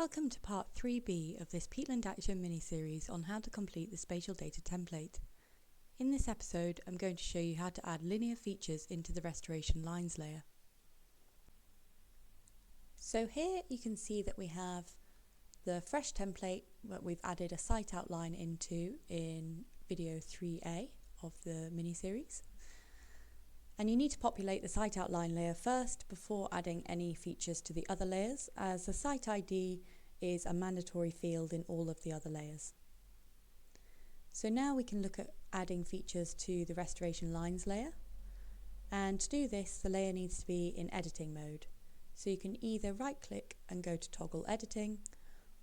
Welcome to part 3B of this Peatland ACTION mini-series on how to complete the spatial data template. In this episode, I'm going to show you how to add linear features into the restoration lines layer. So here you can see that we have the fresh template that we've added a site outline into in video 3A of the mini-series. And you need to populate the site outline layer first before adding any features to the other layers, as the site ID is a mandatory field in all of the other layers. So now we can look at adding features to the restoration lines layer. And to do this, the layer needs to be in editing mode. So you can either right click and go to toggle editing,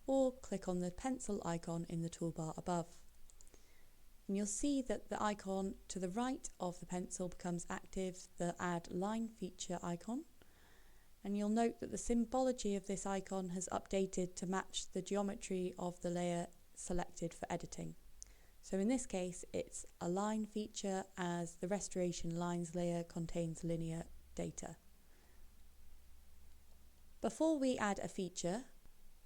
or click on the pencil icon in the toolbar above. And you'll see that the icon to the right of the pencil becomes active, the add line feature icon. And you'll note that the symbology of this icon has updated to match the geometry of the layer selected for editing. So in this case, it's a line feature as the restoration lines layer contains linear data. Before we add a feature,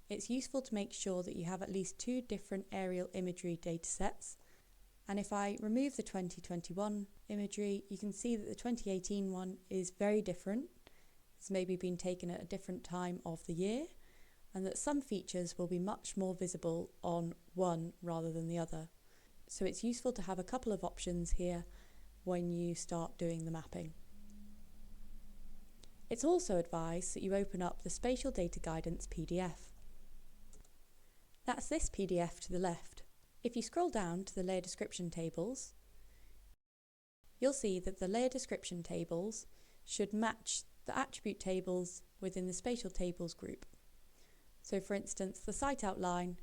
it's useful to make sure that you have at least two different aerial imagery datasets. And if I remove the 2021 imagery, you can see that the 2018 one is very different. It's maybe been taken at a different time of the year, and that some features will be much more visible on one rather than the other. So it's useful to have a couple of options here when you start doing the mapping. It's also advised that you open up the Spatial Data Guidance PDF. That's this PDF to the left. If you scroll down to the layer description tables, you'll see that the layer description tables should match the attribute tables within the spatial tables group. So for instance, the site outline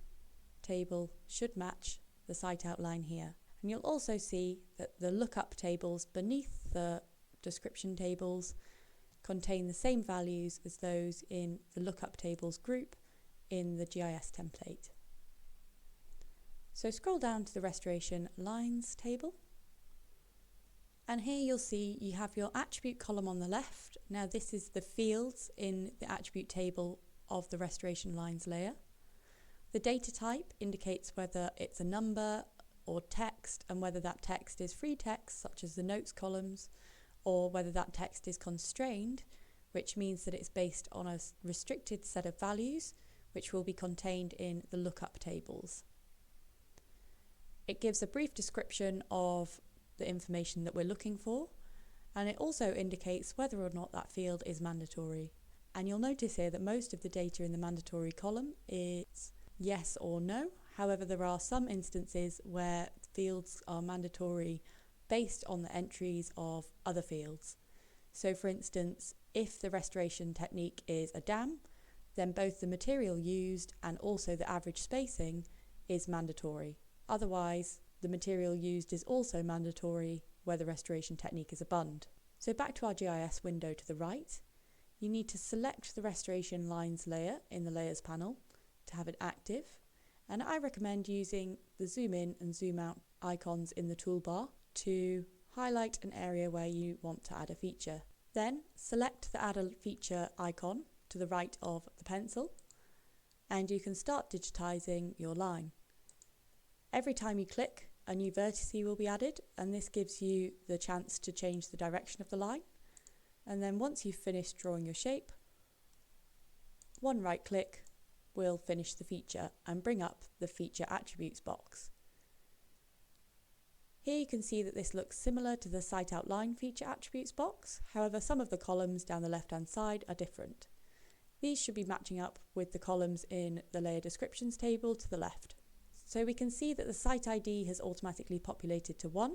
table should match the site outline here. And you'll also see that the lookup tables beneath the description tables contain the same values as those in the lookup tables group in the GIS template. So scroll down to the restoration lines table, and here you'll see you have your attribute column on the left. Now this is the fields in the attribute table of the restoration lines layer. The data type indicates whether it's a number or text, and whether that text is free text such as the notes columns, or whether that text is constrained, which means that it's based on a restricted set of values which will be contained in the lookup tables. It gives a brief description of the information that we're looking for, and it also indicates whether or not that field is mandatory. And you'll notice here that most of the data in the mandatory column is yes or no. However, there are some instances where fields are mandatory based on the entries of other fields. So for instance, if the restoration technique is a dam, then both the material used and also the average spacing is mandatory. Otherwise, the material used is also mandatory where the restoration technique is a bund. So back to our GIS window to the right, you need to select the restoration lines layer in the layers panel to have it active, and I recommend using the zoom in and zoom out icons in the toolbar to highlight an area where you want to add a feature. Then select the add a feature icon to the right of the pencil, and you can start digitizing your line. Every time you click, a new vertex will be added, and this gives you the chance to change the direction of the line. And then once you've finished drawing your shape, one right click will finish the feature and bring up the feature attributes box. Here you can see that this looks similar to the site outline feature attributes box. However, some of the columns down the left hand side are different. These should be matching up with the columns in the layer descriptions table to the left. So we can see that the site ID has automatically populated to 1,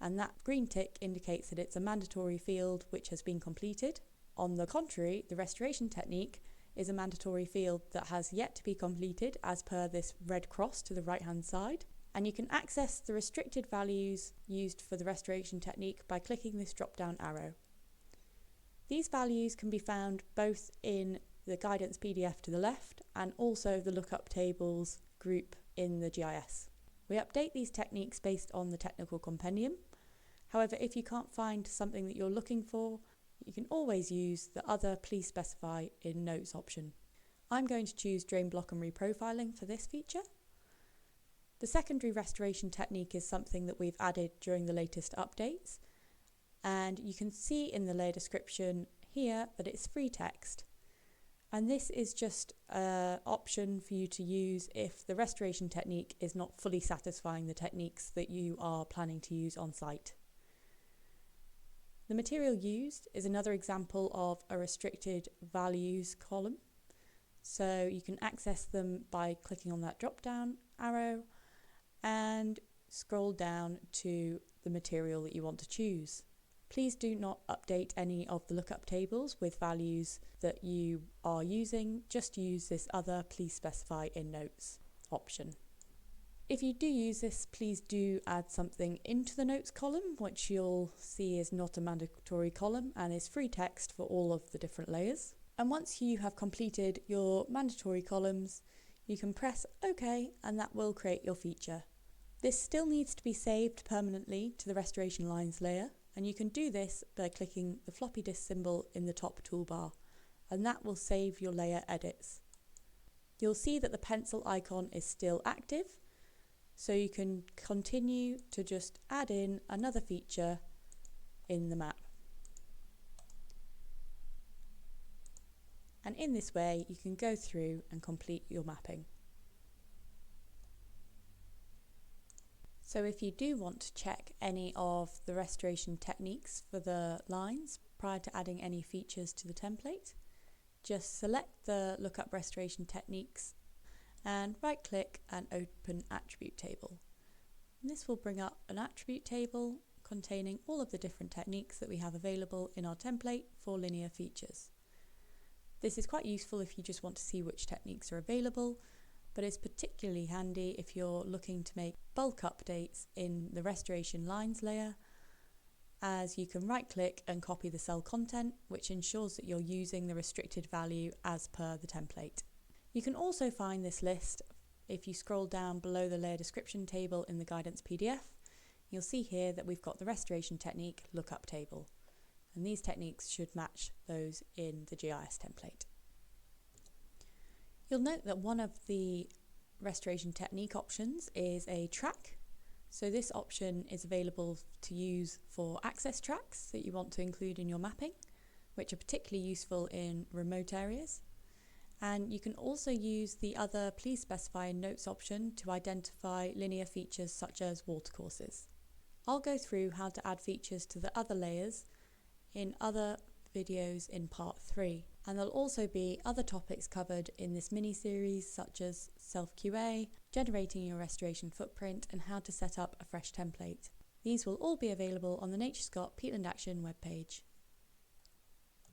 and that green tick indicates that it's a mandatory field which has been completed. On the contrary, the restoration technique is a mandatory field that has yet to be completed as per this red cross to the right hand side. And you can access the restricted values used for the restoration technique by clicking this drop down arrow. These values can be found both in the guidance PDF to the left and also the lookup tables group in the GIS. We update these techniques based on the technical compendium. However, if you can't find something that you're looking for, you can always use the other please specify in notes option. I'm going to choose drain block and reprofiling for this feature. The secondary restoration technique is something that we've added during the latest updates, and you can see in the layer description here that it's free text. And this is just an option for you to use if the restoration technique is not fully satisfying the techniques that you are planning to use on site. The material used is another example of a restricted values column. So you can access them by clicking on that drop down arrow and scroll down to the material that you want to choose. Please do not update any of the lookup tables with values that you are using. Just use this other please specify in notes option. If you do use this, please do add something into the notes column, which you'll see is not a mandatory column and is free text for all of the different layers. And once you have completed your mandatory columns, you can press OK and that will create your feature. This still needs to be saved permanently to the restoration lines layer, and you can do this by clicking the floppy disk symbol in the top toolbar, and that will save your layer edits. You'll see that the pencil icon is still active, so you can continue to just add in another feature in the map. And in this way, you can go through and complete your mapping. So if you do want to check any of the restoration techniques for the lines prior to adding any features to the template, just select the Lookup restoration techniques and right click and open attribute table. And this will bring up an attribute table containing all of the different techniques that we have available in our template for linear features. This is quite useful if you just want to see which techniques are available, but it's particularly handy if you're looking to make bulk updates in the restoration lines layer, as you can right click and copy the cell content, which ensures that you're using the restricted value as per the template. You can also find this list if you scroll down below the layer description table in the guidance PDF. You'll see here that we've got the restoration technique lookup table, and these techniques should match those in the GIS template. You'll note that one of the restoration technique options is a track. So this option is available to use for access tracks that you want to include in your mapping, which are particularly useful in remote areas. And you can also use the other please specify in notes option to identify linear features such as watercourses. I'll go through how to add features to the other layers in other videos in part 3. And there'll also be other topics covered in this mini-series such as self-QA, generating your restoration footprint, and how to set up a fresh template. These will all be available on the Nature Scott Peatland Action webpage.